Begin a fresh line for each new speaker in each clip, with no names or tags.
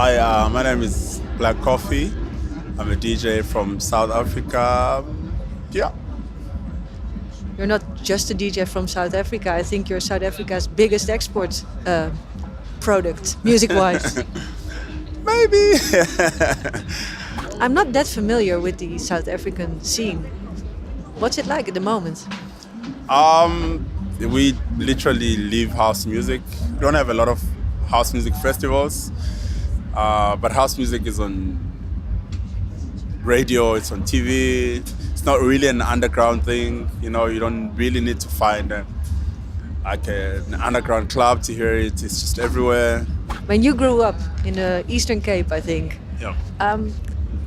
Hi, my name is Black Coffee. I'm a DJ from South Africa. Yeah.
You're not just a DJ from South Africa. I think you're South Africa's biggest export product, music-wise.
Maybe.
I'm not that familiar with the South African scene. What's it like at the moment?
we literally live house music. We don't have a lot of house music festivals, but house music is on radio, it's on TV. It's not really an underground thing. You don't really need to find an underground club to hear it. It's just everywhere.
When you grew up in the Eastern Cape, I think,
Yeah.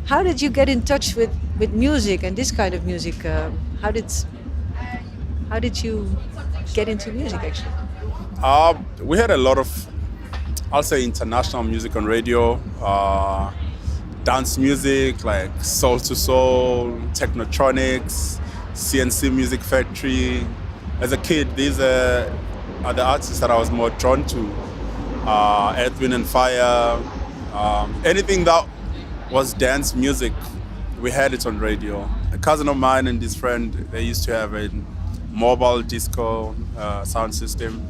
how did you get in touch with music and this kind of music? How did you get into music actually?
We had a lot of, I'll say, international music on radio, dance music like Soul to Soul, Technotronics, CNC Music Factory. As a kid, these are the artists that I was more drawn to. Earth, Wind and Fire, anything that was dance music, we had it on radio. A cousin of mine and his friend, they used to have a mobile disco sound system,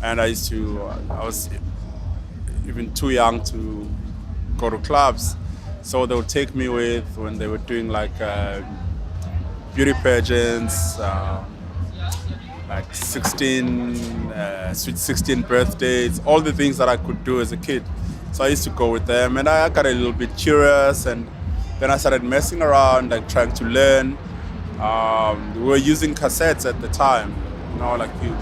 and I was even too young to go to clubs, so they would take me with when they were doing like beauty pageants, like 16, sweet 16 birthdays, all the things that I could do as a kid. So I used to go with them, and I got a little bit curious, and then I started messing around, like trying to learn. We were using cassettes at the time, like you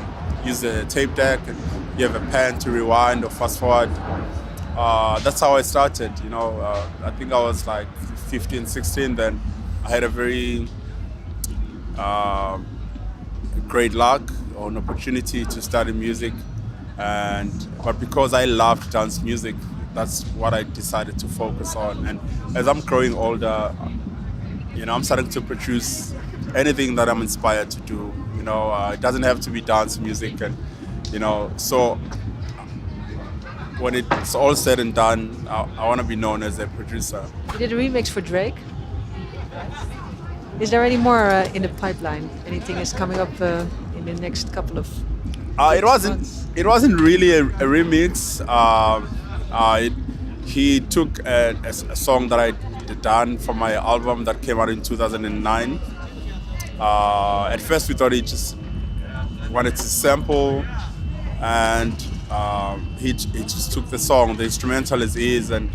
use a tape deck and you have a pen to rewind or fast forward. That's how I started, I think I was like 15, 16 then. I had a very great luck or an opportunity to study music, but because I loved dance music, that's what I decided to focus on. And as I'm growing older, I'm starting to produce anything that I'm inspired to do. It doesn't have to be dance music, and so when it's all said and done, I want to be known as a producer.
You did a remix for Drake. Is there any more in the pipeline? Anything is coming up in the next couple of months?
It wasn't really a remix. He took a song that I done for my album that came out in 2009. At first we thought he just wanted to sample, and he just took the song, the instrumental as is, and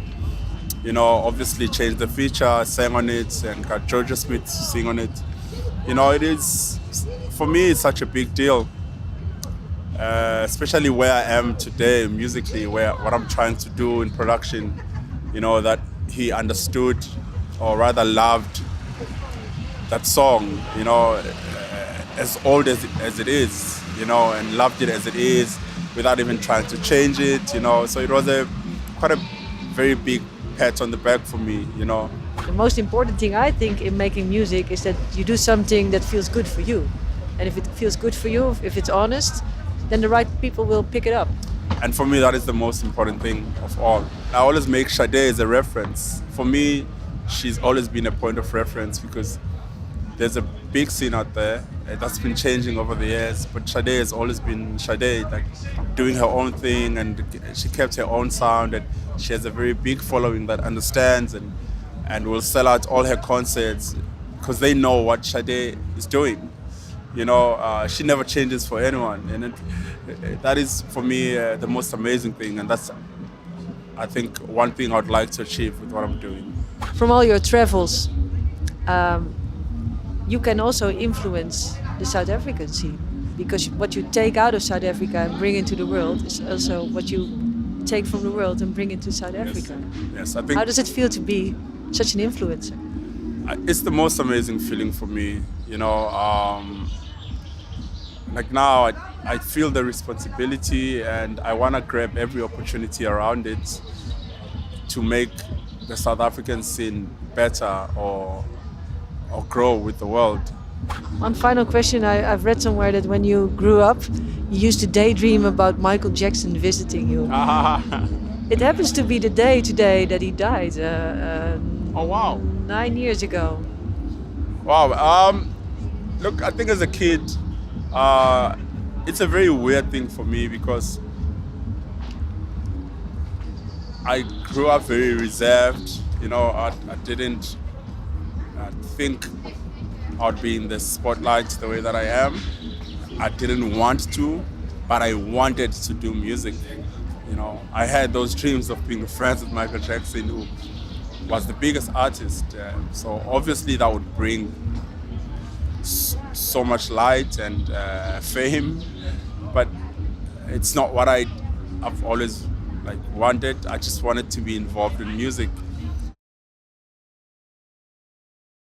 obviously changed the feature, sang on it, and got Georgia Smith to sing on it. It is, for me, it's such a big deal, especially where I am today musically, what I'm trying to do in production, that he understood, or rather loved, that song, as old as it is, and loved it as it is without even trying to change it, So it was quite a very big pat on the back for me,
The most important thing I think in making music is that you do something that feels good for you. And if it feels good for you, if it's honest, then the right people will pick it up.
And for me, that is the most important thing of all. I always make Sade as a reference. For me, she's always been a point of reference because there's a big scene out there that's been changing over the years, but Sade has always been Sade, like doing her own thing, and she kept her own sound, and she has a very big following that understands and will sell out all her concerts because they know what Sade is doing. She never changes for anyone, and that is for me the most amazing thing, and that's, I think, one thing I'd like to achieve with what I'm doing.
From all your travels, you can also influence the South African scene, because what you take out of South Africa and bring into the world is also what you take from the world and bring into South Africa.
Yes, I think.
How does it feel to be such an influencer?
It's the most amazing feeling for me, like now I feel the responsibility, and I want to grab every opportunity around it to make the South African scene better or grow with the world.
One final question. I've read somewhere that when you grew up, you used to daydream about Michael Jackson visiting you. It happens to be the day today that he died,
Oh wow.
9 years ago.
Wow. Look, I think as a kid, it's a very weird thing for me because I grew up very reserved. You know, I didn't think I'd be in the spotlight the way that I am. I didn't want to, but I wanted to do music. You know, I had those dreams of being friends with Michael Jackson, who was the biggest artist. So obviously that would bring so much light and fame, but it's not what I've always wanted. I just wanted to be involved in music.